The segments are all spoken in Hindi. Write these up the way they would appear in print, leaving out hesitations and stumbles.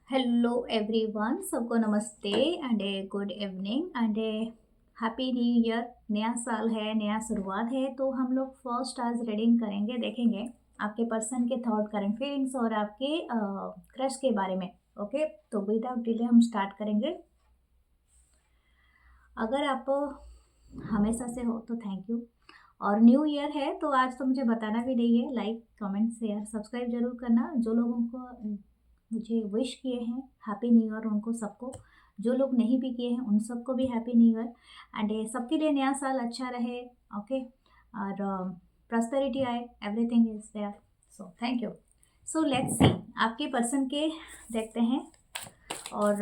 हेलो एवरीवन, सबको नमस्ते and a good evening and A happy new year. नया साल है, नया शुरुआत है, तो हम लोग फर्स्ट आज रीडिंग करेंगे, देखेंगे आपके पर्सन के थॉट, करंट फीलिंग्स और आपके क्रश के बारे में। ओके, तो विदाउट डिले हम स्टार्ट करेंगे। अगर आप हमेशा से हो तो थैंक यू, और न्यू ईयर है तो आज तो मुझे बताना भी नहीं है। लाइक कमेंट शेयर सब्सक्राइब जरूर करना। जो लोगों को मुझे विश किए हैं हैप्पी न्यू ईयर, उनको सबको, जो लोग नहीं भी किए हैं उन सबको भी हैप्पी न्यू ईयर। एंड सबके लिए नया साल अच्छा रहे। ओके, और प्रॉस्पेरिटी आए, everything is there. So thank you. So let's see आपके पर्सन के, देखते हैं। और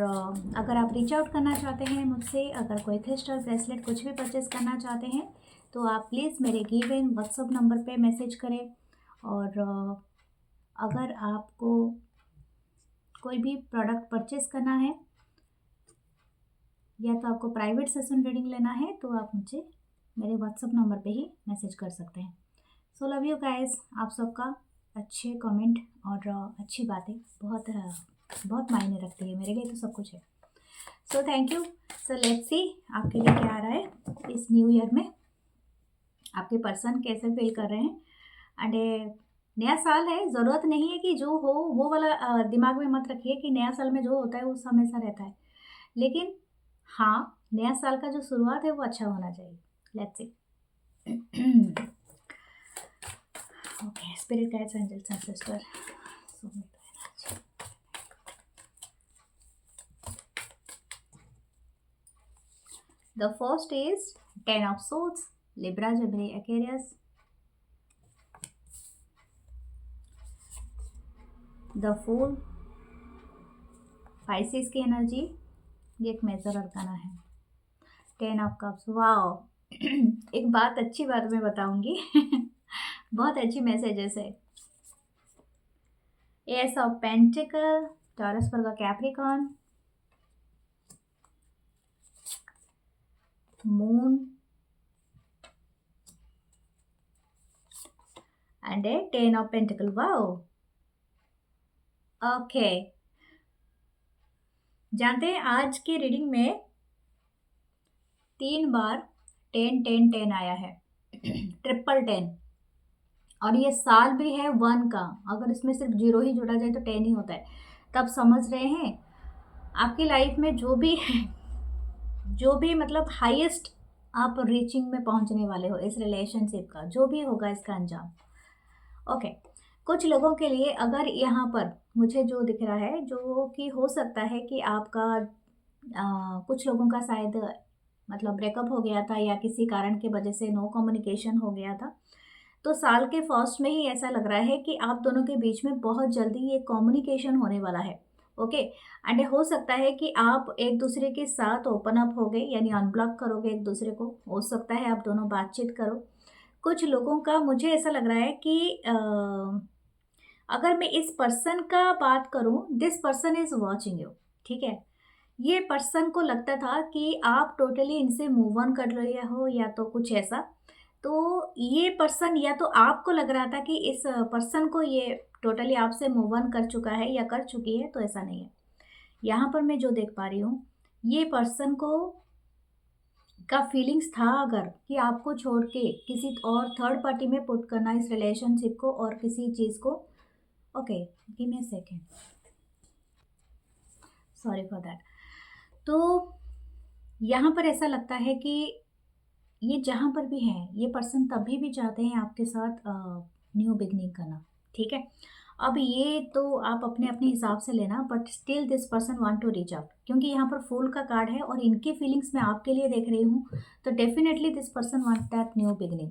अगर आप रीच आउट करना चाहते हैं मुझसे, अगर कोई क्रिस्टल ब्रेसलेट कुछ भी परचेज करना चाहते हैं, तो आप प्लीज़ मेरे गिव इन व्हाट्सअप नंबर पे मैसेज करें। और अगर आपको कोई भी प्रोडक्ट परचेज करना है या तो आपको प्राइवेट सेशन रीडिंग लेना है, तो आप मुझे मेरे व्हाट्सअप नंबर पे ही मैसेज कर सकते हैं। सो लव यू गाइस, आप सबका अच्छे कमेंट और अच्छी बातें बहुत मायने रखती है मेरे लिए, तो सब कुछ है। सो thank you. So let's see आपके लिए क्या आ रहा है इस न्यू ईयर में, आपके पर्सन कैसे फील कर रहे हैं। एंड नया साल है, ज़रूरत नहीं है कि जो हो वो वाला दिमाग में मत रखिए कि नया साल में जो होता है वो हमेशा रहता है। लेकिन हाँ, नया साल का जो शुरुआत है वो अच्छा होना चाहिए। Let's see. Okay, spirit guides, angels and sister, the first is Ten of Swords, Libra, Gemini, Aquarius. The Fool, Pisces की एनर्जी, ये एक मेजर अरकाना है। Ten of cups, wow. एक बात, अच्छी बात मैं बताऊंगी। बहुत अच्छी मैसेजेस है। एस ऑफ पेंटिकल, टॉरस पर का Capricorn, moon and A ten of pentacle. Wow, okay. जानते हैं आज की रीडिंग में 3 बार 10 10 10 आया है। ट्रिपल 10, और ये साल भी है 1 का। अगर इसमें सिर्फ 0 ही जोड़ा जाए तो 10 ही होता है। तब समझ रहे हैं आपकी लाइफ में जो भी मतलब हाईएस्ट आप रीचिंग में पहुंचने वाले हो इस रिलेशनशिप का, जो भी होगा इसका अंजाम। ओके, कुछ लोगों के लिए अगर यहाँ पर मुझे जो दिख रहा है, जो कि हो सकता है कि आपका कुछ लोगों का शायद मतलब ब्रेकअप हो गया था या किसी कारण की वजह से नो कम्युनिकेशन हो गया था, तो साल के फर्स्ट में ही ऐसा लग रहा है कि आप दोनों के बीच में बहुत जल्दी ये कम्युनिकेशन होने वाला है। ओके, एंड हो सकता है कि आप एक दूसरे के साथ ओपन अप हो गए, यानी अनब्लॉक करोगे एक दूसरे को। हो सकता है आप दोनों बातचीत करो। कुछ लोगों का मुझे ऐसा लग रहा है कि अगर मैं इस पर्सन का बात करूं, this person is watching you. ठीक है, ये पर्सन को लगता था कि आप टोटली इनसे मूव ऑन कर रहे हो या तो कुछ ऐसा। तो ये पर्सन, या तो आपको लग रहा था कि इस पर्सन को ये टोटली आपसे मूव ऑन कर चुका है या कर चुकी है, तो ऐसा नहीं है। यहाँ पर मैं जो देख पा रही हूँ, ये पर्सन को का फीलिंग्स था अगर कि आपको छोड़ के किसी और थर्ड पार्टी में पुट करना इस रिलेशनशिप को और किसी चीज़ को। Okay, give me a second, sorry for that. तो यहाँ पर ऐसा लगता है कि ये जहाँ पर भी हैं, ये पर्सन तभी भी चाहते हैं आपके साथ न्यू बिगनिंग करना। ठीक है, अब ये तो आप अपने अपने हिसाब से लेना, but still this person want to reach out, क्योंकि यहाँ पर फूल का कार्ड है और इनकी फीलिंग्स मैं आपके लिए देख रही हूँ। तो definitely this person want that new beginning.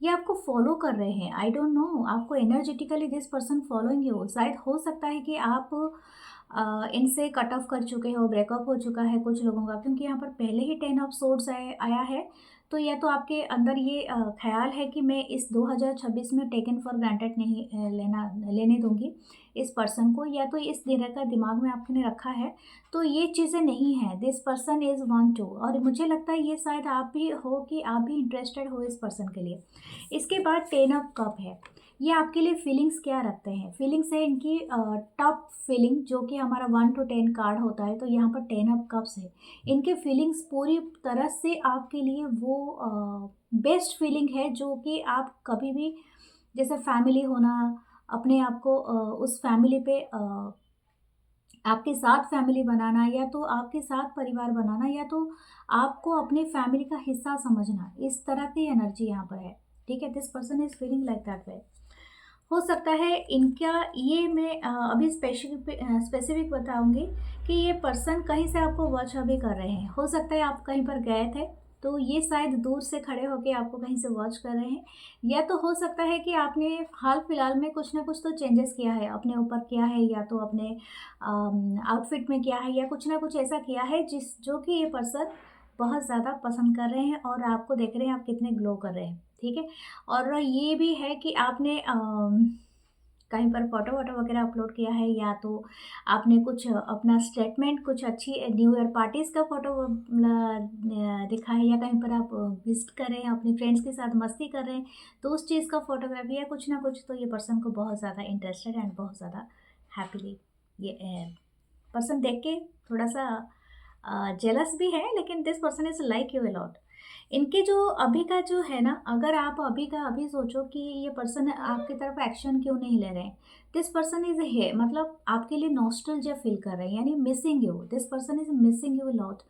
ये आपको फॉलो कर रहे हैं, आई डोंट नो, आपको energetically this person following you. शायद हो सकता है कि आप इनसे कट ऑफ कर चुके हो, ब्रेकअप हो चुका है कुछ लोगों का, क्योंकि यहाँ पर पहले ही 10 ऑफ सोर्ड्स आया है। तो या तो आपके अंदर ये ख्याल है कि मैं इस 2026 में टेकन फॉर ग्रांटेड नहीं लेने दूंगी इस पर्सन को, या तो इस तरह का दिमाग में आपने रखा है। तो ये चीज़ें नहीं हैं, this person is want to. और मुझे लगता है ये शायद आप भी हो कि आप भी इंटरेस्टेड हो इस पर्सन के लिए। इसके बाद 10 ऑफ कप है। ये आपके लिए फीलिंग्स क्या रखते हैं? फीलिंग्स है इनकी टॉप फीलिंग, जो कि हमारा 1 to 10 कार्ड होता है, तो यहाँ पर 10 ऑफ कप्स है। इनके फीलिंग्स पूरी तरह से आपके लिए वो बेस्ट फीलिंग है, जो कि आप कभी भी, जैसे फैमिली होना, अपने आप को उस फैमिली पे आपके साथ फैमिली बनाना, या तो आपके साथ परिवार बनाना, या तो आपको अपने फैमिली का हिस्सा समझना, इस तरह की एनर्जी यहाँ पर है। ठीक है, this person is feeling like that way. हो सकता है इनका ये, मैं अभी स्पेसिफिक बताऊंगी कि ये पर्सन कहीं से आपको वॉच अभी कर रहे हैं। हो सकता है आप कहीं पर गए थे, तो ये शायद दूर से खड़े होके आपको कहीं से वॉच कर रहे हैं, या तो हो सकता है कि आपने हाल फिलहाल में कुछ ना कुछ तो चेंजेस किया है, अपने ऊपर किया है, या तो अपने आउटफिट में किया है, या कुछ ना कुछ ऐसा किया है जो कि ये पर्सन बहुत ज़्यादा पसंद कर रहे हैं, और आपको देख रहे हैं आप कितने ग्लो कर रहे हैं। ठीक है, और ये भी है कि आपने कहीं पर फ़ोटो वोटो वगैरह अपलोड किया है, या तो आपने कुछ अपना स्टेटमेंट, कुछ अच्छी न्यू ईयर पार्टीज़ का फ़ोटो दिखा है, या कहीं पर आप विज़िट कर रहे हैं, अपने फ्रेंड्स के साथ मस्ती कर रहे हैं, तो उस चीज़ का फ़ोटोग्राफी या कुछ ना कुछ, तो ये पर्सन को बहुत ज़्यादा इंटरेस्टेड एंड बहुत ज़्यादा हैप्पीली ये पर्सन देख के थोड़ा सा जेलस भी है, लेकिन this person is like you a lot. इनके जो अभी का जो है ना, अगर आप अभी का अभी सोचो कि ये पर्सन आपकी तरफ एक्शन क्यों नहीं ले रहे हैं, दिस पर्सन इज है, मतलब आपके लिए नॉस्टैल्जिया फील कर रहे हैं, यानी missing you, this person is missing you lot.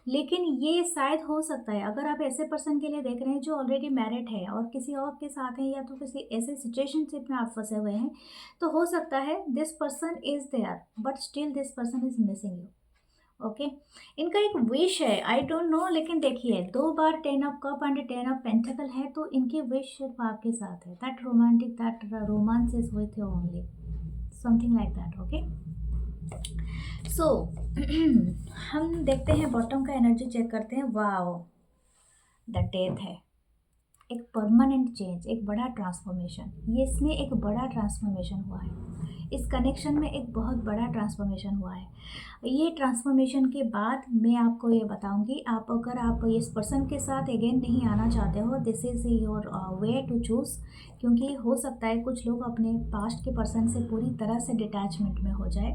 लेकिन ये शायद हो सकता है, अगर आप ऐसे पर्सन के लिए देख रहे हैं जो ऑलरेडी मैरिड है और किसी और के साथ है, या तो किसी ऐसे सिचुएशनशिप में आप फंसे हुए हैं, तो हो सकता है this person is there but still this person is missing you. Okay, इनका एक विश है, आई डोंट नो, लेकिन देखिए 2 बार 10 of cup and 10 of pentacle है, तो इनकी विश सिर्फ आपके साथ है, that romantic, that romance is with you only, something like that. Okay, so हम देखते हैं बॉटम का एनर्जी चेक करते हैं। वाओ, द डेथ है, एक परमानेंट चेंज, एक बड़ा ट्रांसफॉर्मेशन, ये इसमें एक बड़ा ट्रांसफॉर्मेशन हुआ है, इस कनेक्शन में एक बहुत बड़ा ट्रांसफॉर्मेशन हुआ है। ये ट्रांसफॉर्मेशन के बाद मैं आपको ये बताऊंगी, आप अगर आप इस पर्सन के साथ अगेन नहीं आना चाहते हो, this is your way to choose, क्योंकि हो सकता है कुछ लोग अपने पास्ट के पर्सन से पूरी तरह से डिटैचमेंट में हो जाए,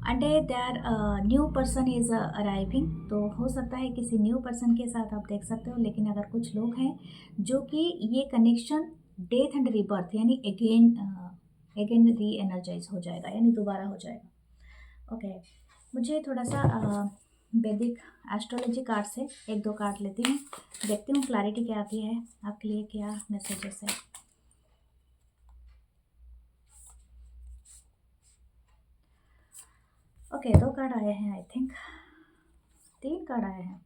and their new person is arriving, तो हो सकता है किसी न्यू पर्सन के साथ आप देख सकते हो। लेकिन अगर कुछ लोग हैं जो कि ये कनेक्शन डेथ एंड रीबर्थ, यानी अगेन री एनर्जाइज हो जाएगा, यानी दोबारा हो जाएगा। ओके, मुझे थोड़ा सा वैदिक एस्ट्रोलॉजी कार्ड से 1-2 कार्ड लेती हूँ, देखती हूँ क्लैरिटी क्या आती है आपके लिए, क्या मैसेजेस है। ओके, 2 कार्ड आए हैं, आई थिंक 3 कार्ड आए हैं।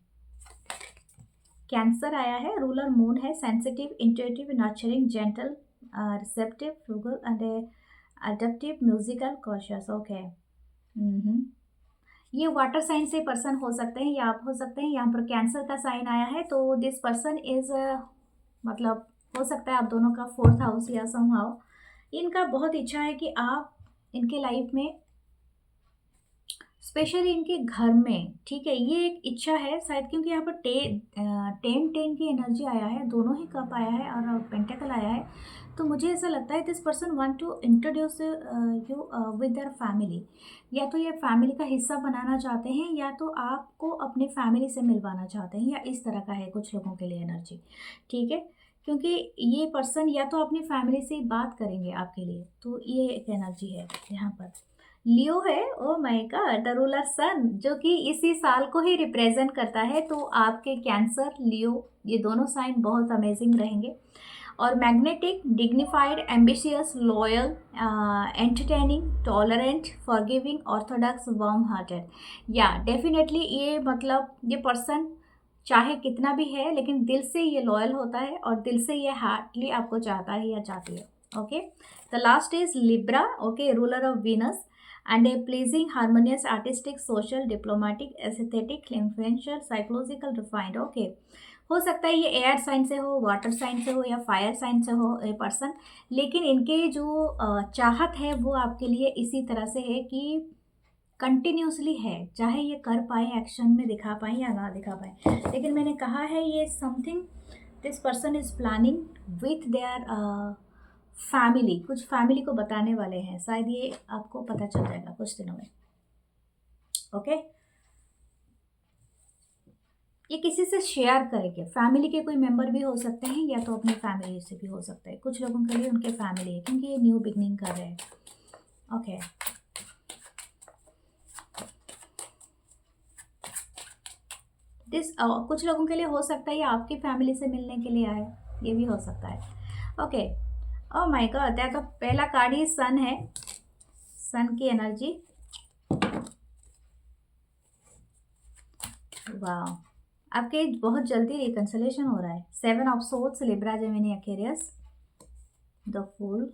कैंसर आया है, रूलर मून है, sensitive, intuitive, nurturing, gentle, receptive, frugal and adaptive, musical, cautious. Okay, ये वाटर साइन से पर्सन हो सकते हैं, या आप हो सकते हैं। यहाँ पर कैंसर का साइन आया है, तो दिस पर्सन इज मतलब हो सकता है आप दोनों का 4th हाउस या समहाउ इनका बहुत इच्छा है कि आप इनके लाइफ में, स्पेशली इनके घर में, ठीक है, ये एक इच्छा है शायद, क्योंकि यहाँ पर 10 की एनर्जी आया है, दोनों ही कप आया है और पेंटेकल आया है, तो मुझे ऐसा लगता है this person want to introduce you with their family, या तो ये फैमिली का हिस्सा बनाना चाहते हैं, या तो आपको अपने फैमिली से मिलवाना चाहते हैं, या इस तरह का है कुछ लोगों के लिए एनर्जी। ठीक है, क्योंकि ये पर्सन या तो अपनी फैमिली से बात करेंगे आपके लिए, तो ये एक एनर्जी है यहाँ पर। लियो है, oh my god, the ruler sun, जो कि इसी साल को ही रिप्रेजेंट करता है, तो आपके कैंसर, लियो, ये दोनों साइन बहुत अमेजिंग रहेंगे। और magnetic, dignified, ambitious, loyal, entertaining, tolerant, forgiving, Orthodox, warm hearted. या डेफिनेटली ये मतलब ये पर्सन चाहे कितना भी है, लेकिन दिल से ये लॉयल होता है, और दिल से ये हार्टली आपको चाहता है या चाहती है। Okay, the last is Libra, okay, ruler of Venus, and a pleasing, harmonious, artistic, social, diplomatic, aesthetic, influential, psychological, refined। Okay, हो सकता है ये एयर साइन से हो, वाटर साइन से हो, या फायर साइन से हो ए पर्सन, लेकिन इनके जो चाहत है वो आपके लिए इसी तरह से है कि कंटिन्यूसली है, चाहे ये कर पाए, एक्शन में दिखा पाए या ना दिखा पाए, लेकिन मैंने कहा है ये something this person is planning with their family, कुछ फैमिली को बताने वाले हैं, शायद ये आपको पता चल जाएगा कुछ दिनों में। ओके, ये किसी से शेयर करेंगे, फैमिली के कोई मेंबर भी हो सकते हैं या तो अपनी फैमिली से भी हो सकता है। कुछ लोगों के लिए उनके फैमिली है, क्योंकि ये न्यू बिगनिंग कर रहे हैं। ओके, कुछ लोगों के लिए हो सकता है ये आपकी फैमिली से मिलने के लिए आए, ये भी हो सकता है। ओके, ओह माय गॉड, तो पहला कार्ड ही सन है, सन की एनर्जी। वाह, आपके बहुत जल्दी रिकंसिलेशन हो रहा है। 7 of swords, Libra, Gemini, Aquarius, the fool,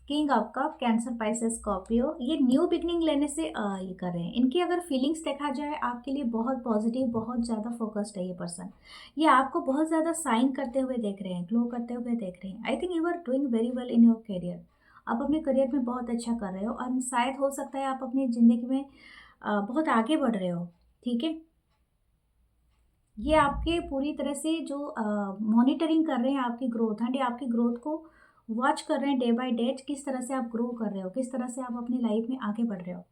king of cup, Cancer, Pisces, Scorpio. ये न्यू बिगनिंग लेने से ये कर रहे हैं। इनकी अगर फीलिंग्स देखा जाए आपके लिए बहुत पॉजिटिव, बहुत ज़्यादा फोकस्ड है ये पर्सन। ये आपको बहुत ज़्यादा साइन करते हुए देख रहे हैं, ग्लो करते हुए देख रहे हैं। I think you are doing very well in your career. आप अपने करियर में बहुत अच्छा कर रहे हो, और शायद हो सकता है आप अपनी ज़िंदगी में बहुत आगे बढ़ रहे हो। ठीक है, ये आपके पूरी तरह से जो मॉनिटरिंग कर रहे हैं आपकी ग्रोथ, एंड आपकी ग्रोथ को वॉच कर रहे हैं डे बाय डे, किस तरह से आप ग्रो कर रहे हो, किस तरह से आप अपनी लाइफ में आगे बढ़ रहे हो।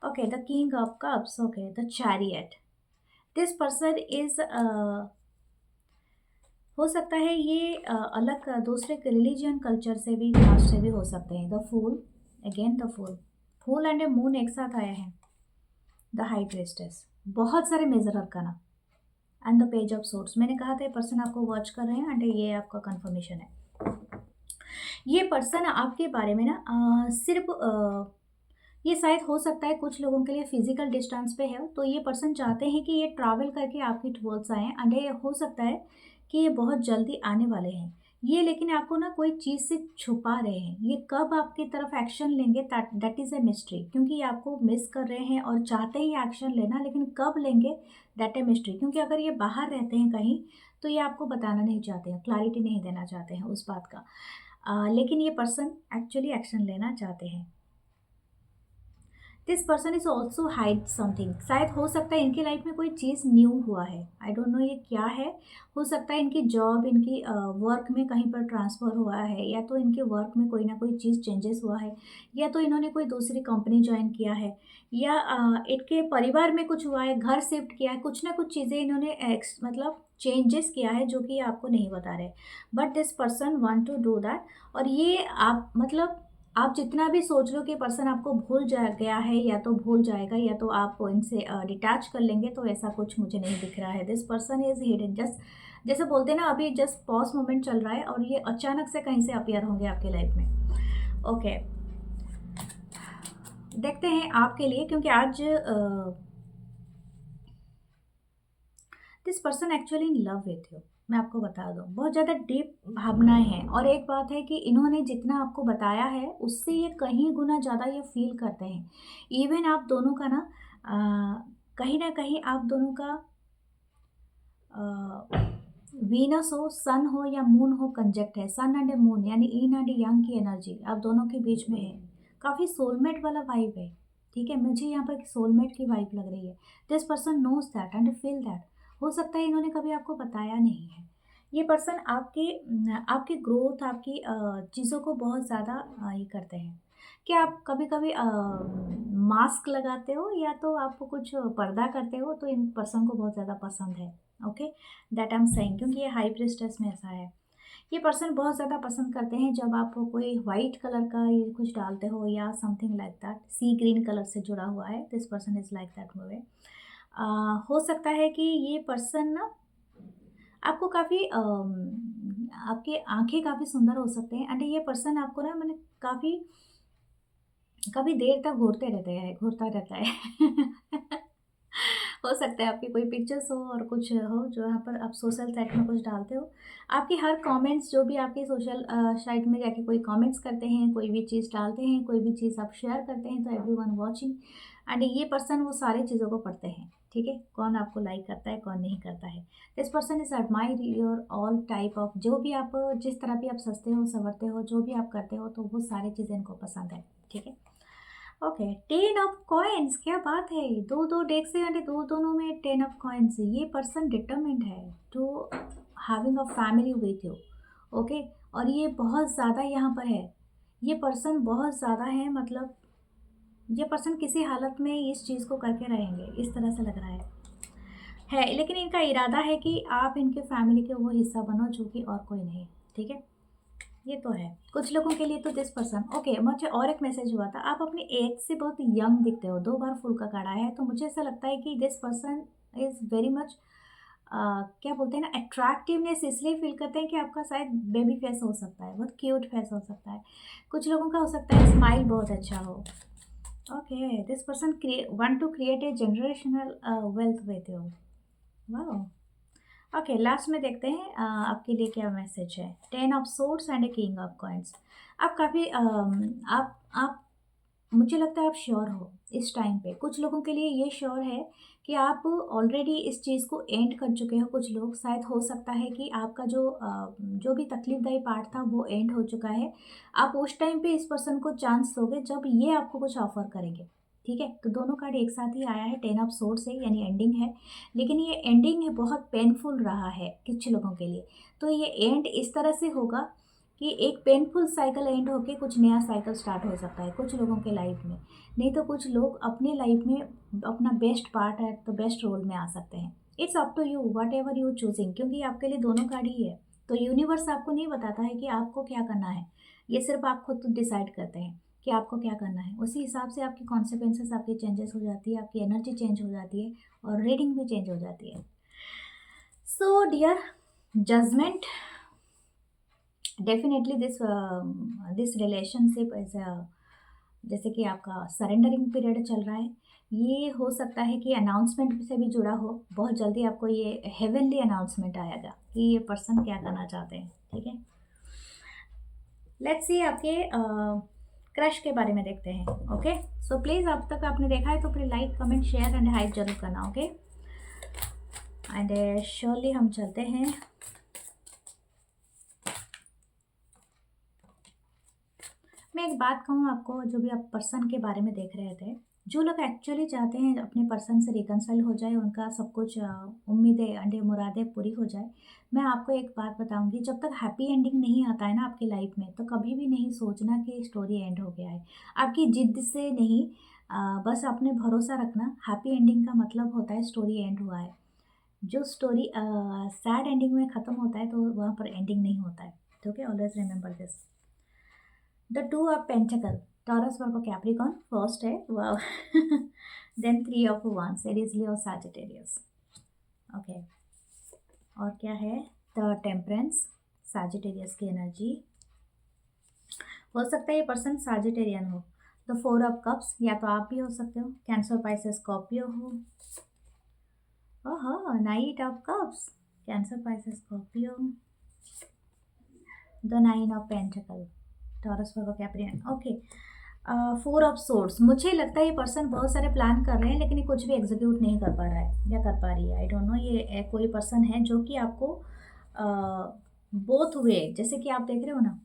Okay, the king of cups, okay, the chariot. This person is, हो सकता है ये अलग दूसरे रिलीजियन कल्चर से भी, कास्ट से भी हो सकते हैं। The fool, again the fool, fool and a moon एक साथ आया है। द हाई प्रिस्टेस, बहुत सारे major arcana, and the page of swords. मैंने कहा था ये पर्सन आपको वॉच कर रहे हैं, एंड ये आपका कंफर्मेशन है। ये पर्सन आपके बारे में ना सिर्फ ये शायद हो सकता है कुछ लोगों के लिए फिजिकल डिस्टेंस पे है, तो ये पर्सन चाहते हैं कि ये ट्रैवल करके आपकी टुवर्ड्स आएँ, एंड ये हो सकता है कि ये बहुत जल्दी आने वाले हैं ये, लेकिन आपको ना कोई चीज़ से छुपा रहे हैं। ये कब आपकी तरफ एक्शन लेंगे, दैट इज़ ए मिस्ट्री, क्योंकि ये आपको मिस कर रहे हैं और चाहते हैं एक्शन लेना, लेकिन कब लेंगे दैट ए मिस्ट्री। क्योंकि अगर ये बाहर रहते हैं कहीं तो ये आपको बताना नहीं चाहते हैं, क्लैरिटी नहीं देना चाहते हैं उस बात का। लेकिन ये पर्सन एक्चुअली एक्शन लेना चाहते हैं। This person is also hide something, शायद हो सकता है इनकी लाइफ में कोई चीज़ न्यू हुआ है। आई डोंट नो ये क्या है। हो सकता है इनकी जॉब, इनकी वर्क में कहीं पर ट्रांसफ़र हुआ है, या तो इनके वर्क में कोई ना कोई चीज़ चेंजेस हुआ है, या तो इन्होंने कोई दूसरी कंपनी ज्वाइन किया है, या इनके परिवार में कुछ हुआ है, घर शिफ्ट किया है, कुछ ना कुछ चीज़ें इन्होंने मतलब चेंजेस किया है जो कि आपको नहीं बता रहे। But this person want to do that, और ये आप मतलब आप जितना भी सोच लो कि पर्सन आपको भूल जा गया है, या तो भूल जाएगा, या तो आप इनसे डिटैच कर लेंगे, तो ऐसा कुछ मुझे नहीं दिख रहा है। This person is hidden, just जैसे बोलते हैं ना, अभी जस्ट पॉज मोमेंट चल रहा है और ये अचानक से कहीं से अपीयर होंगे आपके लाइफ में। ओके, देखते हैं आपके लिए, क्योंकि आज this person actually in love with you. मैं आपको बता दूं, बहुत ज़्यादा डीप भावनाएं हैं, और एक बात है कि इन्होंने जितना आपको बताया है उससे ये कहीं गुना ज़्यादा ये फील करते हैं। इवन आप दोनों का ना कहीं आप दोनों का वीनस हो, सन हो या मून हो, कंजक्ट है। सन एंड मून यानी इन एंड यंग की एनर्जी आप दोनों के बीच में है। काफ़ी सोलमेट वाला वाइब है। ठीक है, मुझे यहाँ पर सोलमेट की वाइब लग रही है। This person knows that and feel that. हो सकता है इन्होंने कभी आपको बताया नहीं है। ये पर्सन आपकी ग्रोथ, आपकी चीज़ों को बहुत ज़्यादा ये करते हैं। क्या आप कभी कभी मास्क लगाते हो, या तो आप कुछ पर्दा करते हो, तो इन पर्सन को बहुत ज़्यादा पसंद है। Okay, that I am saying, क्योंकि ये हाई प्रिस्टेस में ऐसा है। ये पर्सन बहुत ज़्यादा पसंद करते हैं जब आप कोई वाइट कलर का ये कुछ डालते हो, या something like that, sea green colour से जुड़ा हुआ है। This person is like that way. हो सकता है कि ये पर्सन ना आपको काफ़ी आपकी आंखें काफ़ी सुंदर हो सकते हैं, एंड ये पर्सन आपको ना मैंने काफ़ी देर तक घूरता रहता है। हो सकता है आपकी कोई पिक्चर्स हो और कुछ हो जो यहाँ पर आप सोशल साइट में कुछ डालते हो। आपकी हर कमेंट्स, जो भी आपके सोशल साइट में जाके कोई कमेंट्स करते हैं, कोई भी चीज़ डालते हैं, कोई भी चीज़ आप शेयर करते हैं, तो एवरीवन वाचिंग, एंड ये पर्सन वो सारी चीज़ों को पढ़ते हैं। ठीक है, कौन आपको लाइक करता है, कौन नहीं करता है। This person is admire your all type of, जो भी आप, जिस तरह भी आप सजते हो, संवरते हो, जो भी आप करते हो, तो वो सारी चीज़ें इनको पसंद है। ठीक है, ओके, 10 ऑफ कॉइन्स, क्या बात है। दो दो डेक से यानी दोनों में 10 ऑफ कॉइन्स। ये पर्सन डिटरमिन्ड है to having a family with you. Okay, और ये बहुत ज़्यादा यहाँ पर है, ये पर्सन बहुत ज़्यादा है, मतलब ये पर्सन किसी हालत में इस चीज़ को करके रहेंगे, इस तरह से लग रहा है। लेकिन इनका इरादा है कि आप इनके फैमिली के वो हिस्सा बनो, जो कि और कोई नहीं, ठीक है। ये तो है कुछ लोगों के लिए। तो दिस पर्सन, ओके, मुझे और एक मैसेज हुआ था, आप अपनी एज से बहुत यंग दिखते हो, 2 बार फुल का कार्ड आया है, तो मुझे ऐसा लगता है कि this person is very much क्या बोलते हैं ना, अट्रैक्टिवनेस इसलिए फील करते हैं कि आपका शायद बेबी फेस हो सकता है, बहुत क्यूट फेस हो सकता है, कुछ लोगों का हो सकता है स्माइल बहुत अच्छा हो। Okay, this person want to create a generational wealth with you. Wow. Okay, last में देखते हैं आपके लिए क्या मैसेज है। 10 of swords and a king of coins. आप काफ़ी आप मुझे लगता है आप श्योर हो इस टाइम पे। कुछ लोगों के लिए ये श्योर है कि आप ऑलरेडी इस चीज़ को एंड कर चुके हो। कुछ लोग शायद हो सकता है कि आपका जो भी तकलीफदायी पार्ट था वो एंड हो चुका है। आप उस टाइम पे इस पर्सन को चांस दोगे जब ये आपको कुछ ऑफर करेंगे, ठीक है। तो दोनों कार्ड एक साथ ही आया है, 10 ऑफ सोर्ड्स है, यानी एंडिंग है। लेकिन ये एंडिंग है बहुत पेनफुल रहा है कुछ लोगों के लिए। तो ये एंड इस तरह से होगा कि एक पेनफुल साइकिल एंड होके कुछ नया साइकिल स्टार्ट हो सकता है कुछ लोगों के लाइफ में। नहीं तो कुछ लोग अपनी लाइफ में अपना बेस्ट पार्ट है तो बेस्ट रोल में आ सकते हैं। It's up to you whatever you choosing, क्योंकि आपके लिए दोनों कार्ड ही है। तो यूनिवर्स आपको नहीं बताता है कि आपको क्या करना है, ये सिर्फ आप खुद डिसाइड करते हैं कि आपको क्या करना है। उसी हिसाब से आपकी कॉन्सिक्वेंसेस, आपकी चेंजेस हो जाती है, आपकी एनर्जी चेंज हो जाती है और रीडिंग भी चेंज हो जाती है। So dear judgement, definitely this relationship is जैसे कि आपका सरेंडरिंग पीरियड चल रहा है। ये हो सकता है कि अनाउंसमेंट से भी जुड़ा हो। बहुत जल्दी आपको ये हेवनली अनाउंसमेंट आएगा कि ये पर्सन क्या करना चाहते हैं, ठीक है। लेट्स सी आपके क्रश के बारे में देखते हैं। ओके, सो प्लीज़ अब तक आपने देखा है तो please like comment share and hype जरूर करना। ओके, एंड श्योरली हम चलते हैं। मैं एक बात कहूँ आपको, जो भी आप पर्सन के बारे में देख रहे थे, जो लोग एक्चुअली चाहते हैं अपने पर्सन से रिकनसाइल हो जाए, उनका सब कुछ उम्मीदें अंडे मुरादें पूरी हो जाए, मैं आपको एक बात बताऊंगी, जब तक हैप्पी एंडिंग नहीं आता है ना आपकी लाइफ में, तो कभी भी नहीं सोचना कि स्टोरी एंड हो गया है। आपकी जिद से नहीं, बस अपने भरोसा रखना। हैप्पी एंडिंग का मतलब होता है स्टोरी एंड हुआ है। जो स्टोरी सैड एंडिंग में ख़त्म होता है तो वहाँ पर एंडिंग नहीं होता है। Okay, always remember this. The two of pentacle, Taurus Virgo Capricorn first है, wow. Then 3 of wands, Aries Leo Sagittarius. Okay, और क्या है, द टेम्परेंस, सैजिटेरियस की एनर्जी। हो सकता है ये पर्सन सैजिटेरियन हो। द 4 ऑफ कप्स, या तो आप भी हो सकते हो, कैंसर, पाइसेस, स्कॉर्पियो हो। Oh, knight of cups, Cancer, Pisces, Scorpio. The 9 of pentacle, Taurus Virgo Capricorn. Okay, 4 of swords, मुझे लगता है ये पर्सन बहुत सारे प्लान कर रहे हैं लेकिन ये कुछ भी एग्जीक्यूट नहीं कर पा रहा है या कर पा रही है, आई डोंट नो। ये कोई पर्सन है जो कि आपको बोथ वे, जैसे कि आप देख रहे हो ना,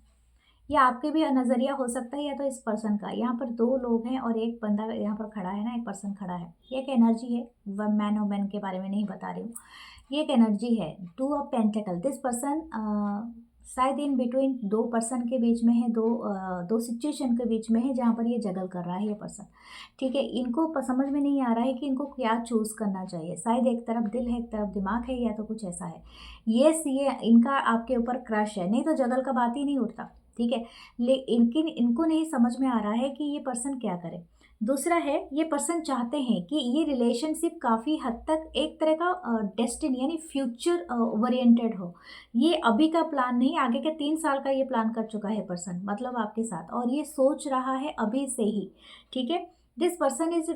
ये आपके भी नज़रिया हो सकता है या तो इस पर्सन का। यहाँ पर 2 लोग हैं और एक बंदा यहाँ पर खड़ा है ना, एक पर्सन खड़ा है। ये एक एनर्जी है, मैन और मैन के बारे में नहीं बता रही हूँ, ये एक एनर्जी है। 2 ऑफ पेंटिकल, दिस पर्सन शायद इन बिटवीन 2 पर्सन के बीच में है, दो सिचुएशन के बीच में है जहाँ पर ये जगल कर रहा है ये पर्सन, ठीक है। इनको समझ में नहीं आ रहा है कि इनको क्या चूज़ करना चाहिए। शायद एक तरफ दिल है, एक तरफ दिमाग है, या तो कुछ ऐसा है। ये इनका आपके ऊपर क्रश है, नहीं तो जगल का बात ही नहीं उठता, ठीक है। लेकिन इनको नहीं समझ में आ रहा है कि ये पर्सन क्या करे। दूसरा है, ये पर्सन चाहते हैं कि ये रिलेशनशिप काफ़ी हद तक एक तरह का डेस्टिनी यानी फ्यूचर ओरिएंटेड हो। ये अभी का प्लान नहीं, आगे के 3 साल का ये प्लान कर चुका है पर्सन, मतलब आपके साथ, और ये सोच रहा है अभी से ही, ठीक है। दिस पर्सन इज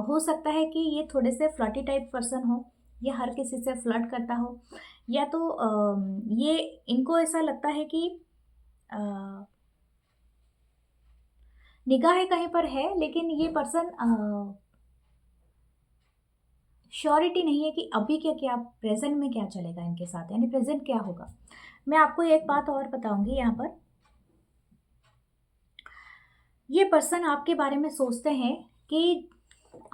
हो सकता है कि ये थोड़े से फ्लर्टी टाइप पर्सन हो, ये हर किसी से फ्लर्ट करता हो, या तो ये इनको ऐसा लगता है कि निगाहें कहीं पर है, लेकिन ये पर्सन श्योरिटी नहीं है कि अभी क्या क्या प्रेजेंट में क्या चलेगा इनके साथ, यानी प्रेजेंट क्या होगा। मैं आपको एक बात और बताऊंगी, यहाँ पर ये पर्सन आपके बारे में सोचते हैं कि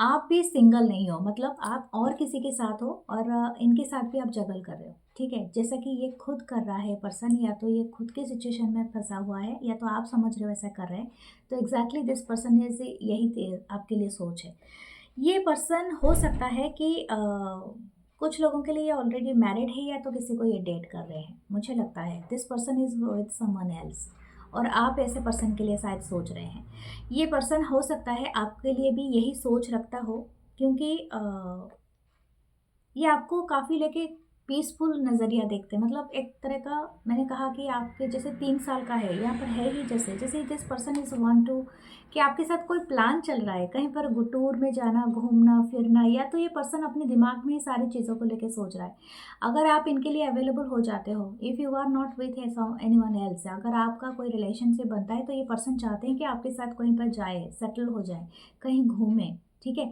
आप भी सिंगल नहीं हो, मतलब आप और किसी के साथ हो और इनके साथ भी आप जगल कर रहे हो, ठीक है। जैसा कि ये खुद कर रहा है पर्सन, या तो ये खुद की सिचुएशन में फंसा हुआ है, या तो आप समझ रहे हो ऐसा कर रहे हैं। तो एग्जैक्टली दिस पर्सन इज यही आपके लिए सोच है। ये पर्सन हो सकता है कि कुछ लोगों के लिए ये ऑलरेडी मैरिड है, या तो किसी को ये डेट कर रहे हैं। मुझे लगता है this person is with someone else, और आप ऐसे पर्सन के लिए शायद सोच रहे हैं। ये पर्सन हो सकता है आपके लिए भी यही सोच रखता हो, क्योंकि ये आपको काफ़ी लेके पीसफुल नज़रिया देखते हैं। मतलब एक तरह का, मैंने कहा कि आपके जैसे 3 साल का है यहाँ पर है ही, जैसे जैसे this person is want to कि आपके साथ कोई प्लान चल रहा है कहीं पर टूर में जाना, घूमना फिरना, या तो ये पर्सन अपने दिमाग में ही सारी चीज़ों को लेके सोच रहा है। अगर आप इनके लिए अवेलेबल हो जाते हो, if you are not with anyone else, अगर आपका कोई रिलेशनशिप बनता है, तो ये पर्सन चाहते हैं कि आपके साथ कहीं पर जाए, सेटल हो जाए, कहीं घूमें, ठीक है।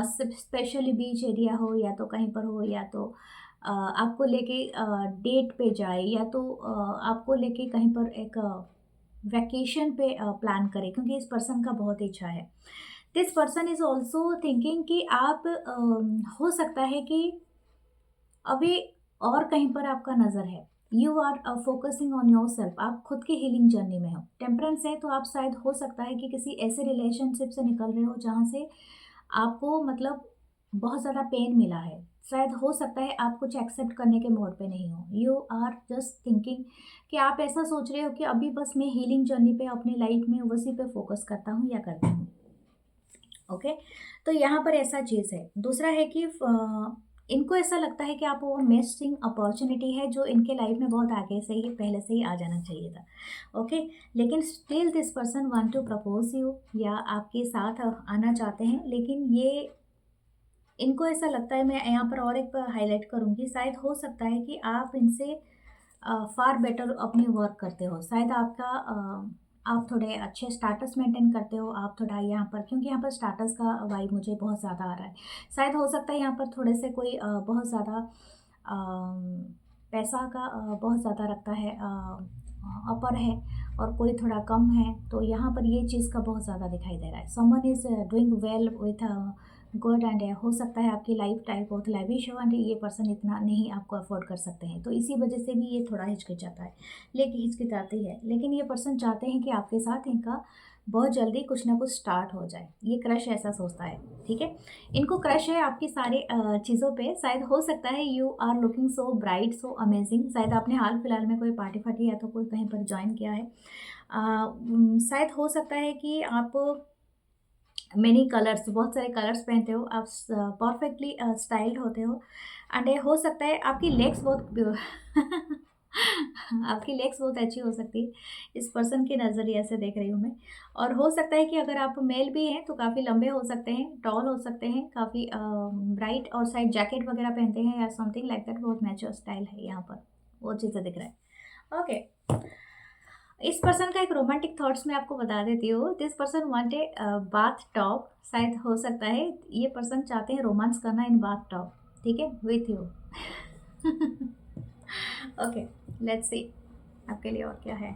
स्पेशली बीच एरिया हो, या तो कहीं पर हो, या तो आपको लेके डेट पे जाए, या तो आपको लेके कहीं पर एक वैकेशन पे प्लान करे, क्योंकि इस पर्सन का बहुत इच्छा है। This person is also thinking कि आप हो सकता है कि अभी और कहीं पर आपका नज़र है। You are focusing on yourself, आप खुद की हीलिंग जर्नी में हो। टेम्परेंस है, तो आप शायद हो सकता है कि किसी ऐसे रिलेशनशिप से निकल रहे हो जहाँ से आपको मतलब बहुत ज़्यादा पेन मिला है। शायद हो सकता है आप कुछ एक्सेप्ट करने के मोड पे नहीं हो। यू आर जस्ट थिंकिंग कि आप ऐसा सोच रहे हो कि अभी बस मैं हीलिंग जर्नी पे अपनी लाइफ में उसी पे फोकस करता हूँ या करती हूँ। ओके, तो यहाँ पर ऐसा चीज़ है। दूसरा है कि इनको ऐसा लगता है कि आप वो मिसिंग अपॉर्चुनिटी है जो इनके लाइफ में बहुत आगे से ही पहले से ही आ जाना चाहिए था। ओके, लेकिन still this person want to propose you, या आपके साथ आना चाहते हैं, लेकिन ये इनको ऐसा लगता है, मैं यहाँ पर और एक हाईलाइट करूँगी, शायद हो सकता है कि आप इनसे फार बेटर अपनी वर्क करते हो। शायद आपका आप थोड़े अच्छे स्टेटस मेंटेन करते हो, आप थोड़ा यहाँ पर, क्योंकि यहाँ पर स्टेटस का वाइब मुझे बहुत ज़्यादा आ रहा है। शायद हो सकता है यहाँ पर थोड़े से कोई बहुत ज़्यादा पैसा का बहुत ज़्यादा रखता है, अपर है, और कोई थोड़ा कम है। तो यहाँ पर ये चीज़ का बहुत ज़्यादा दिखाई दे रहा है। Someone is doing well with good, and हो सकता है आपकी लाइफ टाइप बहुत लैविश हो, एंड ये पर्सन इतना नहीं आपको अफोर्ड कर सकते हैं, तो इसी वजह से भी ये थोड़ा हिचकिचाता है, लेकिन हिचकिचाती है। लेकिन ये पर्सन चाहते हैं कि आपके साथ इनका बहुत जल्दी कुछ ना कुछ स्टार्ट हो जाए। ये क्रश ऐसा सोचता है, ठीक है। इनको क्रश है आपकी सारे चीज़ों पे। शायद हो सकता है you are looking so bright, so amazing. शायद आपने हाल फिलहाल में कोई पार्टी फार्टी या तो कोई कहीं पर ज्वाइन किया है। शायद हो सकता है कि आप मेनी कलर्स, बहुत सारे कलर्स पहनते हो, आप परफेक्टली स्टाइल्ड होते हो, एंड हो सकता है आपकी लेग्स बहुत आपकी लेग्स बहुत अच्छी हो सकती है, इस पर्सन के नज़रिए से देख रही हूँ मैं। और हो सकता है कि अगर आप मेल भी हैं तो काफ़ी लंबे हो सकते हैं, टॉल हो सकते हैं, काफ़ी ब्राइट, और साइड जैकेट वगैरह पहनते हैं या समथिंग लाइक दैट। बहुत मैच्योर स्टाइल है यहाँ पर, वो चीज़ें दिख रहा है। ओके, इस पर्सन का एक रोमांटिक थॉट्स मैं आपको बता देती हूँ। This person want a bath top. शायद हो सकता है ये पर्सन चाहते हैं रोमांस करना इन बाथ टॉप, ठीक है, with you. Okay, let's see आपके लिए और क्या है।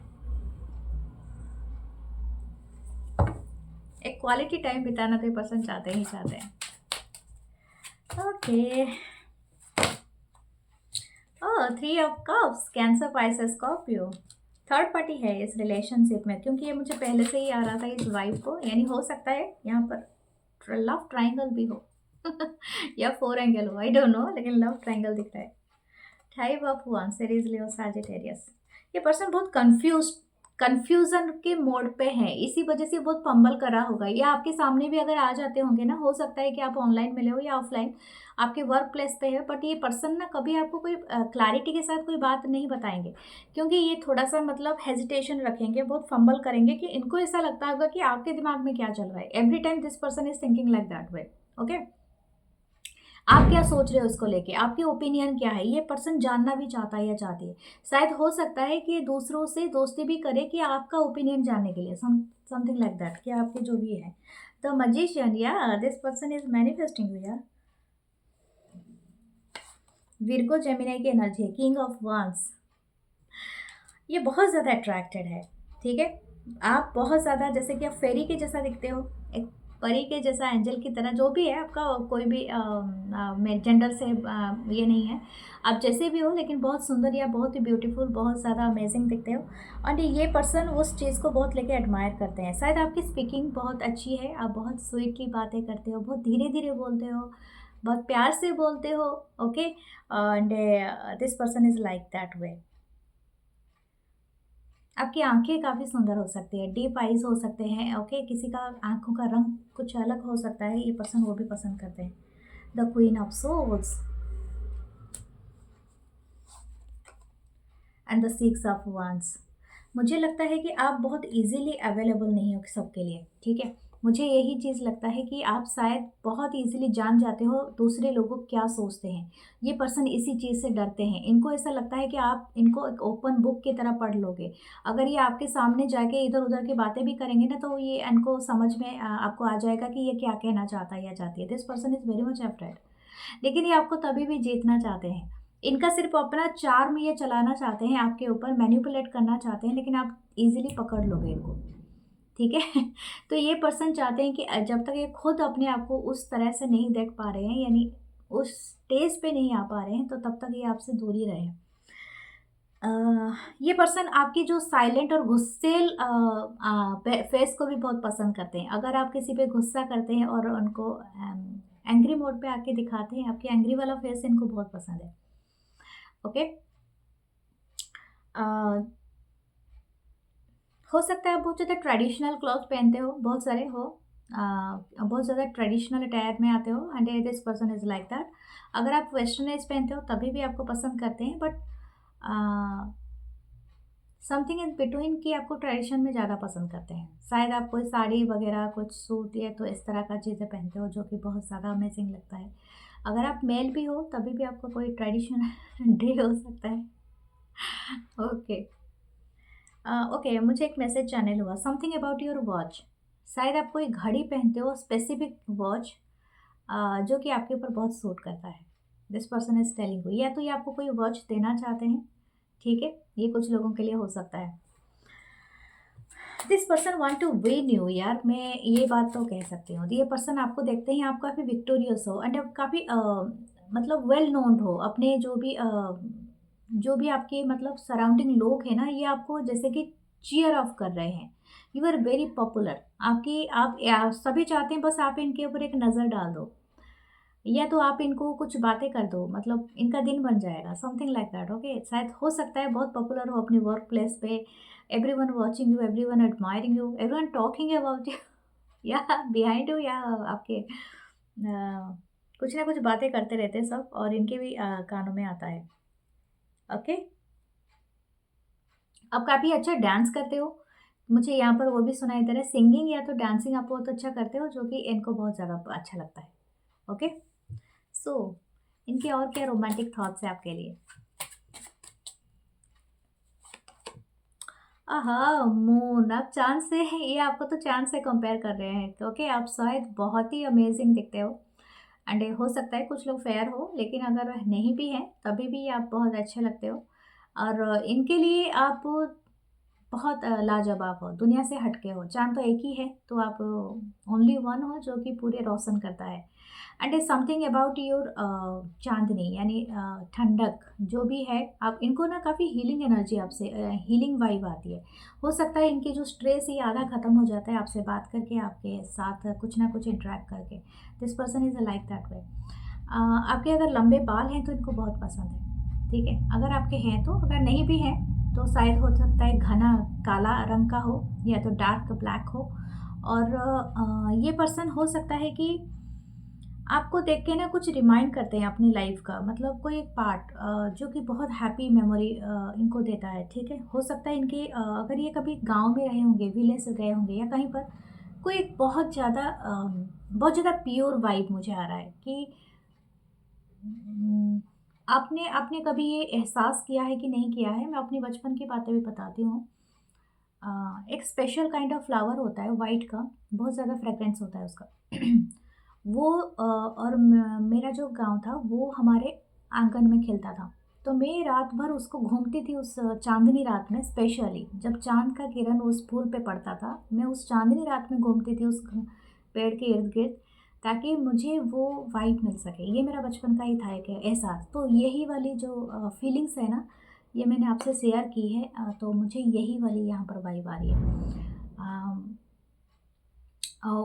एक क्वालिटी टाइम बिताना तो ये पर्सन चाहते ही चाहते हैं। Okay, oh 3 of cups, Cancer, Pisces, Scorpio. Third party है इस रिलेशनशिप में, क्योंकि ये मुझे पहले से ही आ रहा था इस वाइफ को। यानी हो सकता है यहाँ पर लव ट्राइंगल भी हो या 4 एंगल हो, आई डोंट नो, लेकिन लव ट्राइंगल दिख रहा है। 5 of wands, series Leo, Sagittarius. ये पर्सन बहुत कंफ्यूजन के मोड पे है, इसी वजह से बहुत फंबल कर रहा होगा। या आपके सामने भी अगर आ जाते होंगे ना, हो सकता है कि आप ऑनलाइन मिले हो या ऑफलाइन आपके वर्क प्लेस पे है, बट ये पर्सन ना कभी आपको कोई क्लैरिटी के साथ कोई बात नहीं बताएंगे, क्योंकि ये थोड़ा सा मतलब हेजिटेशन रखेंगे, बहुत फंबल करेंगे, कि इनको ऐसा लगता होगा कि आपके दिमाग में क्या चल रहा है। Every time this person is thinking like that way. Okay, आप क्या सोच रहे हो उसको लेके, आपके ओपिनियन क्या है, ये पर्सन जानना भी चाहता है या चाहती है। शायद हो सकता है कि ये दूसरों से दोस्ती भी करे कि आपका ओपिनियन जानने के लिए, समथिंग लाइक दैट, कि आपके जो भी है। द मैजिशियन, या this person is manifesting you, यार। विर्गो जेमिनी की एनर्जी है, किंग ऑफ वांस। ये बहुत ज़्यादा अट्रैक्टेड है, ठीक है। आप बहुत ज़्यादा, जैसे कि आप फेरी के जैसा दिखते हो, एक परी के जैसा, एंजल की तरह, जो भी है आपका, कोई भी जेंडर से ये नहीं है, आप जैसे भी हो, लेकिन बहुत सुंदर या बहुत ही ब्यूटीफुल, बहुत ज़्यादा अमेजिंग दिखते हो। और ये पर्सन उस चीज़ को बहुत लेके एडमायर करते हैं। शायद आपकी स्पीकिंग बहुत अच्छी है, आप बहुत स्वीटली बातें करते हो, बहुत धीरे धीरे बोलते हो, बहुत प्यार से बोलते हो। Okay, and this person is like that वे। आपकी आंखें काफ़ी सुंदर हो सकती है, डीप आईज हो सकते हैं। ओके, किसी का आंखों का रंग कुछ अलग हो सकता है, ये पर्सन वो भी पसंद करते हैं। The queen of souls and the six of wands। मुझे लगता है कि आप बहुत इजीली अवेलेबल नहीं हो सबके लिए, ठीक है। मुझे यही चीज़ लगता है कि आप शायद बहुत इजीली जान जाते हो दूसरे लोगों क्या सोचते हैं। ये पर्सन इसी चीज़ से डरते हैं, इनको ऐसा लगता है कि आप इनको एक ओपन बुक की तरह पढ़ लोगे। अगर ये आपके सामने जाके इधर उधर की बातें भी करेंगे ना, तो ये इनको समझ में आपको आ जाएगा कि ये क्या कहना चाहता है या चाहती है। This person is very much afraid, लेकिन ये आपको तभी भी जीतना चाहते हैं। इनका सिर्फ अपना चार्म ये चलाना चाहते हैं, आपके ऊपर मैनिपुलेट करना चाहते हैं, लेकिन आप इजीली पकड़ लोगे इनको, ठीक है। तो ये पर्सन चाहते हैं कि जब तक ये खुद अपने आप को उस तरह से नहीं देख पा रहे हैं, यानी उस स्टेज पे नहीं आ पा रहे हैं, तो तब तक ये आपसे दूर ही रहे। ये पर्सन आपकी जो साइलेंट और गुस्सेल फेस को भी बहुत पसंद करते हैं। अगर आप किसी पे गुस्सा करते हैं और उनको एंग्री मोड पे आके दिखाते हैं, आपके एंग्री वाला फेस इनको बहुत पसंद है। ओके, हो सकता है आप बहुत ज़्यादा ट्रेडिशनल क्लॉथ पहनते हो, बहुत सारे हो, बहुत ज़्यादा ट्रेडिशनल अटायर में आते हो, and this person is like that. अगर आप वेस्टर्नाइज पहनते हो तभी भी आपको पसंद करते हैं, बट समथिंग इन बिटवीन की आपको ट्रेडिशन में ज़्यादा पसंद करते हैं। शायद आप कोई साड़ी वगैरह, कुछ सूट या तो इस तरह का चीज़ें पहनते हो, जो कि बहुत ज़्यादा अमेजिंग लगता है। अगर आप मेल भी हो तभी भी आपको कोई ट्रेडिशनल डे हो सकता है। ओके, ओके, मुझे एक मैसेज चैनल हुआ, समथिंग अबाउट योर वॉच। शायद आप कोई घड़ी पहनते हो, स्पेसिफिक वॉच, जो कि आपके ऊपर बहुत सूट करता है। This person is telling you, या तो ये आपको कोई वॉच देना चाहते हैं, ठीक है, ये कुछ लोगों के लिए हो सकता है। This person want to win you, यार मैं ये बात तो कह सकती हूँ। ये पर्सन आपको देखते ही आप काफ़ी विक्टोरियस हो, एंड आप काफ़ी मतलब वेल नोन हो। अपने जो भी आपके मतलब सराउंडिंग लोग हैं ना, ये आपको जैसे कि चीयर ऑफ कर रहे हैं। You are very popular. आप सभी चाहते हैं बस आप इनके ऊपर एक नज़र डाल दो, या तो आप इनको कुछ बातें कर दो, मतलब इनका दिन बन जाएगा, समथिंग लाइक दैट। ओके, शायद हो सकता है बहुत पॉपुलर हो अपनी वर्क प्लेस पे, everyone watching you, everyone admiring you, everyone talking about you, या बिहाइंड यू, या आपके कुछ ना कुछ बातें करते रहते हैं सब, और इनके भी कानों में आता है। ओके, आप काफ़ी अच्छा डांस करते हो, मुझे यहाँ पर वो भी सुनाई दे रहा है। सिंगिंग या तो डांसिंग आप बहुत अच्छा करते हो, जो कि इनको बहुत ज़्यादा अच्छा लगता है। ओके, सो इनके और क्या रोमांटिक थॉट्स है आपके लिए? आहा, मून, आप चाँद से ये आपको तो चाँद से कंपेयर कर रहे हैं, क्योंकि आप शायद बहुत ही अमेजिंग दिखते हो। एंड हो सकता है कुछ लोग फेयर हो, लेकिन अगर नहीं भी हैं तभी भी आप बहुत अच्छे लगते हो। और इनके लिए आप बहुत लाजवाब हो, दुनिया से हटके हो। चाँद तो एक ही है, तो आप ओनली वन हो जो कि पूरे रोशन करता है। And is something about your chandni, यानी ठंडक जो भी है, आप इनको ना काफ़ी हीलिंग एनर्जी आपसे, हीलिंग वाइब आती है। हो सकता है इनके जो स्ट्रेस ये आधा ख़त्म हो जाता है आपसे बात करके, आपके साथ कुछ ना कुछ इंटरेक्ट करके। This person is like that वे। आपके अगर लंबे बाल हैं तो इनको बहुत पसंद है, ठीक है। अगर आपके हैं तो, अगर नहीं भी हैं तो शायद हो सकता है घना काला रंग का हो, या तो डार्क ब्लैक हो। और ये पर्सन हो सकता है कि आपको देख के ना कुछ रिमाइंड करते हैं अपनी लाइफ का, मतलब कोई एक पार्ट जो कि बहुत हैप्पी मेमोरी इनको देता है, ठीक है। हो सकता है इनके अगर ये कभी गांव में रहे होंगे, विलेज से गए होंगे, या कहीं पर कोई एक बहुत ज़्यादा प्योर वाइब मुझे आ रहा है कि हम्म, आपने आपने कभी ये एहसास किया है कि नहीं किया है। मैं अपनी बचपन की बातें भी बताती हूँ। एक स्पेशल काइंड ऑफ फ्लावर होता है वाइट का, बहुत ज़्यादा फ्रेग्रेंस होता है उसका। वो और मेरा जो गांव था वो हमारे आंगन में खिलता था। तो मैं रात भर उसको घूमती थी, उस चांदनी रात में, स्पेशली जब चांद का किरण उस फूल पे पड़ता था, मैं उस चांदनी रात में घूमती थी उस पेड़ के इर्द गिर्द, ताकि मुझे वो वाइब मिल सके। ये मेरा बचपन का ही था एक एहसास। तो यही वाली जो फीलिंग्स है ना, ये मैंने आपसे शेयर की है। तो मुझे यही वाली यहाँ पर वाइब आ रही है।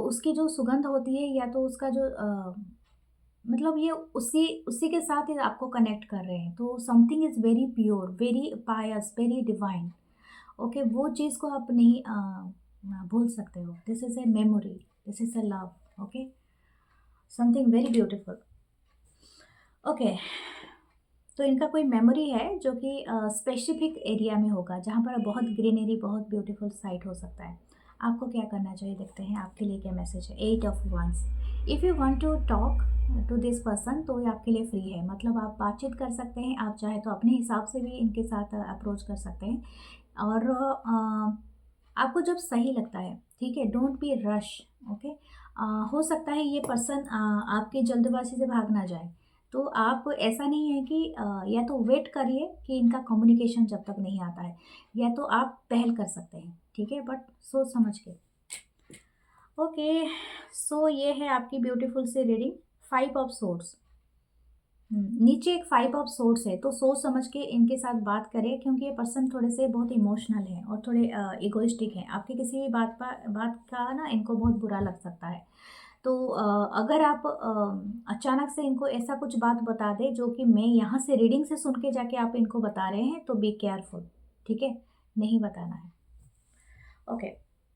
उसकी जो सुगंध होती है, या तो उसका जो मतलब ये उसी उसी के साथ ही आपको कनेक्ट कर रहे हैं। तो something is very pure, very Payas, very divine. Okay, वो चीज़ को आप नहीं भूल सकते हो। This is a memory, this is a love. Okay, something very beautiful. Okay, तो इनका कोई मेमोरी है जो कि स्पेसिफिक एरिया में होगा, जहाँ पर बहुत ग्रीनरी, बहुत ब्यूटीफुल साइट हो सकता है। आपको क्या करना चाहिए, देखते हैं आपके लिए क्या मैसेज है। 8 of wands. If you want to talk to this person, तो ये आपके लिए फ्री है। मतलब आप बातचीत कर सकते हैं, आप चाहे तो अपने हिसाब से भी इनके साथ अप्रोच कर सकते हैं। और आपको जब सही लगता है, ठीक है, डोंट बी रश। ओके, हो सकता है ये पर्सन आपकी जल्दबाजी से भाग ना जाए। तो आप, ऐसा नहीं है कि या तो वेट करिए कि इनका कम्युनिकेशन जब तक नहीं आता है, या तो आप पहल कर सकते हैं, ठीक है, बट सोच समझ के। ओके, सो ये है आपकी ब्यूटीफुल सी रीडिंग। 5 of swords. नीचे एक 5 ऑफ सोर्ड्स है। तो सोच समझ के इनके साथ बात करें, क्योंकि ये पर्सन थोड़े से बहुत इमोशनल है और थोड़े इगोइस्टिक हैं। आपकी किसी भी बात का ना इनको बहुत बुरा लग सकता है। तो अगर आप अचानक से इनको ऐसा कुछ बात बता दें जो कि मैं यहाँ से रीडिंग से सुन के जाके आप इनको बता रहे हैं, तो बी केयरफुल, ठीक है, नहीं बताना है। ओके,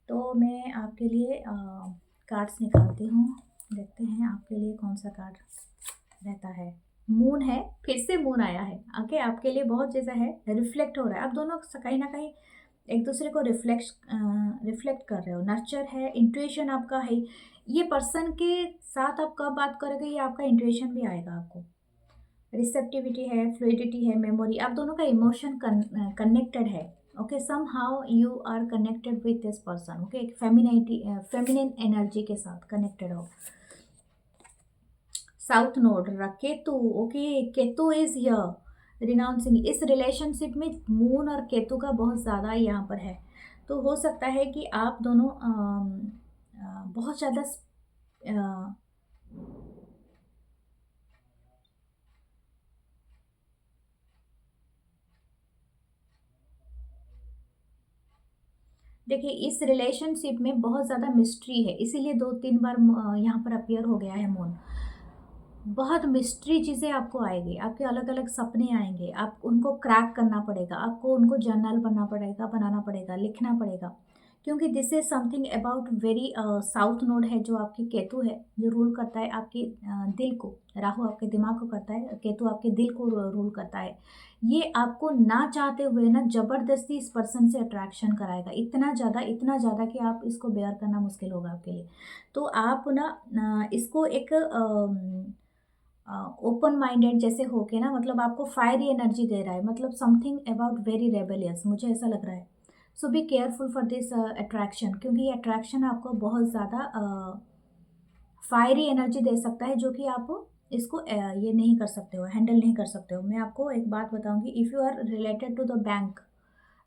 तो मैं आपके लिए कार्ड्स निकालती हूँ। देखते हैं आपके लिए कौन सा कार्ड रहता है। मून है, फिर से मून आया है। ओके, आपके लिए बहुत जैसा है, रिफ्लेक्ट हो रहा है। आप दोनों कहीं ना कहीं एक दूसरे को रिफ्लेक्ट कर रहे हो। नर्चर है, इंट्यूशन आपका है। ये पर्सन के साथ आप कब बात करोगे, ये आपका इंट्यूशन भी आएगा आपको। रिसेप्टिविटी है, फ्लूइडिटी है, मेमोरी, आप दोनों का इमोशन कनेक्टेड है। Okay, somehow you are connected with this person. Okay, एक फेमिनिन एनर्जी के साथ कनेक्टेड हो। South node, Ketu. Okay, Ketu is here renouncing. इस रिलेशनशिप में मून और केतु का बहुत ज़्यादा यहाँ पर है। तो हो सकता है कि आप दोनों बहुत ज़्यादा देखिए, इस रिलेशनशिप में बहुत ज़्यादा मिस्ट्री है, इसीलिए 2-3 बार यहाँ पर अपीयर हो गया है मून। बहुत मिस्ट्री चीज़ें आपको आएगी, आपके अलग अलग सपने आएंगे, आप उनको क्रैक करना पड़ेगा, आपको उनको जर्नल बनाना पड़ेगा, लिखना पड़ेगा। क्योंकि this is something about very south node है, जो आपकी केतु है, जो रूल करता है आपके दिल को। राहु आपके दिमाग को करता है, केतु आपके दिल को रूल करता है। ये आपको ना चाहते हुए ना ज़बरदस्ती इस पर्सन से अट्रैक्शन कराएगा, इतना ज़्यादा कि आप इसको बेयर करना मुश्किल होगा आपके लिए। तो आप ना इसको एक ओपन माइंडेड जैसे हो के ना, मतलब आपको फायरी एनर्जी दे रहा है, मतलब समथिंग अबाउट वेरी रेबेलियस, मुझे ऐसा लग रहा है। So be careful for this attraction, क्योंकि ये अट्रैक्शन आपको बहुत ज़्यादा फायरी एनर्जी दे सकता है, जो कि आप इसको ये नहीं कर सकते हो, हैंडल नहीं कर सकते हो। मैं आपको एक बात बताऊंगी, if you are related to the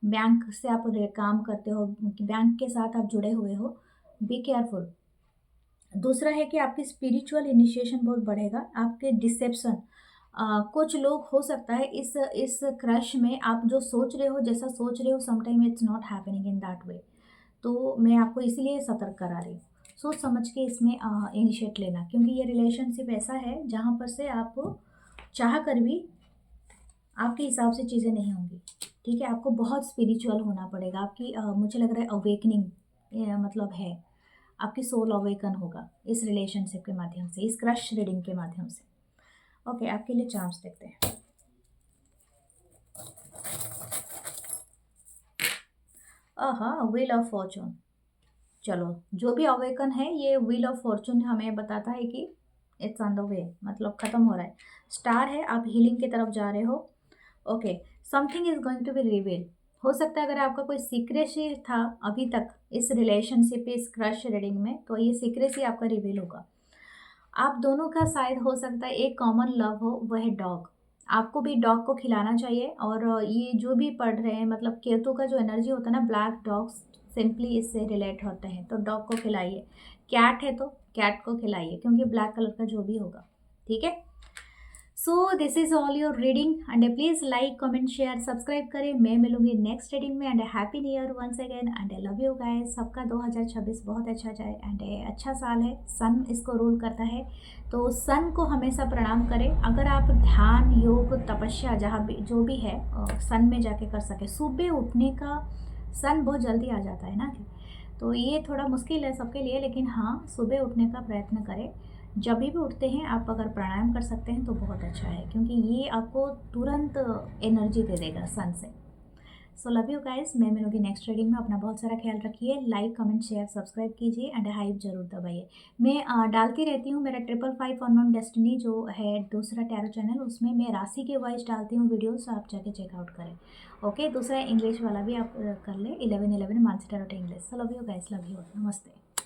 bank से आप काम करते हो, बैंक के साथ आप जुड़े हुए हो, बी केयरफुल। दूसरा है कि आपकी स्पिरिचुअल इनिशिएशन बहुत बढ़ेगा, आपके डिसेप्शन। कुछ लोग हो सकता है इस क्रश में आप जो सोच रहे हो, जैसा सोच रहे हो, sometime it's not happening in that way. तो मैं आपको इसीलिए सतर्क करा रही हूँ। सोच समझ के इसमें इनिशिएट लेना, क्योंकि ये रिलेशनशिप ऐसा है जहाँ पर से आप चाह कर भी आपके हिसाब से चीज़ें नहीं होंगी, ठीक है। आपको बहुत स्पिरिचुअल होना पड़ेगा। आपकी मुझे लग रहा है अवेकनिंग मतलब है, आपकी सोल अवेकन होगा इस रिलेशनशिप के माध्यम से, इस क्रश रीडिंग के माध्यम से। ओके, आपके लिए चांस देखते हैं। Wheel of Fortune. चलो, जो भी अवेकन है, ये व्हील ऑफ फॉर्चून हमें बताता है कि इट्स ऑन द वे, मतलब ख़त्म हो रहा है। स्टार है, आप हीलिंग की तरफ जा रहे हो। Okay, something is going to be reveal. हो सकता है अगर आपका कोई सीक्रेसी था अभी तक इस रिलेशनशिप, इस क्रश रीडिंग में, तो ये सीक्रेसी आपका रिवील होगा। आप दोनों का शायद हो सकता है एक कॉमन लव हो, वह है डॉग। आपको भी डॉग को खिलाना चाहिए। और ये जो भी पढ़ रहे हैं, मतलब केतु का जो एनर्जी होता है ना, ब्लैक डॉग्स सिंपली इससे रिलेट होते हैं, तो डॉग को खिलाइए। कैट है तो कैट को खिलाइए, क्योंकि ब्लैक कलर का जो भी होगा, ठीक है। So this is all your reading and please like comment share subscribe करें। मैं मिलूंगी नेक्स्ट रीडिंग में and happy new year once again and I love you guys. सबका 2026 बहुत अच्छा जाए एंड अच्छा साल है। सन इसको रूल करता है, तो सन को हमेशा प्रणाम करें। अगर आप ध्यान योग तपस्या जहाँ भी जो भी है सन में जाके कर सके। सुबह उठने का सन बहुत जल्दी आ जाता है ना, तो ये थोड़ा मुश्किल है सबके लिए, लेकिन हाँ सुबह उठने का प्रयत्न करें। जब भी उठते हैं आप अगर प्राणायाम कर सकते हैं तो बहुत अच्छा है, क्योंकि ये आपको तुरंत एनर्जी दे देगा सन से। सो लव यू गाइस, मैं मिलूंगी नेक्स्ट रीडिंग में। अपना बहुत सारा ख्याल रखिए। लाइक कमेंट शेयर सब्सक्राइब कीजिए एंड हाइप जरूर दबाइए। मैं डालती रहती हूँ मेरा 555 अननोन डेस्टिनी जो है दूसरा टैरो चैनल, उसमें मैं राशि के वाइज डालती हूँ वीडियोस, आप जाके चेकआउट करें। ओके, दूसरा इंग्लिश वाला भी आप कर ले 1111 Mansi tarot English. So love you guys, love you, नमस्ते।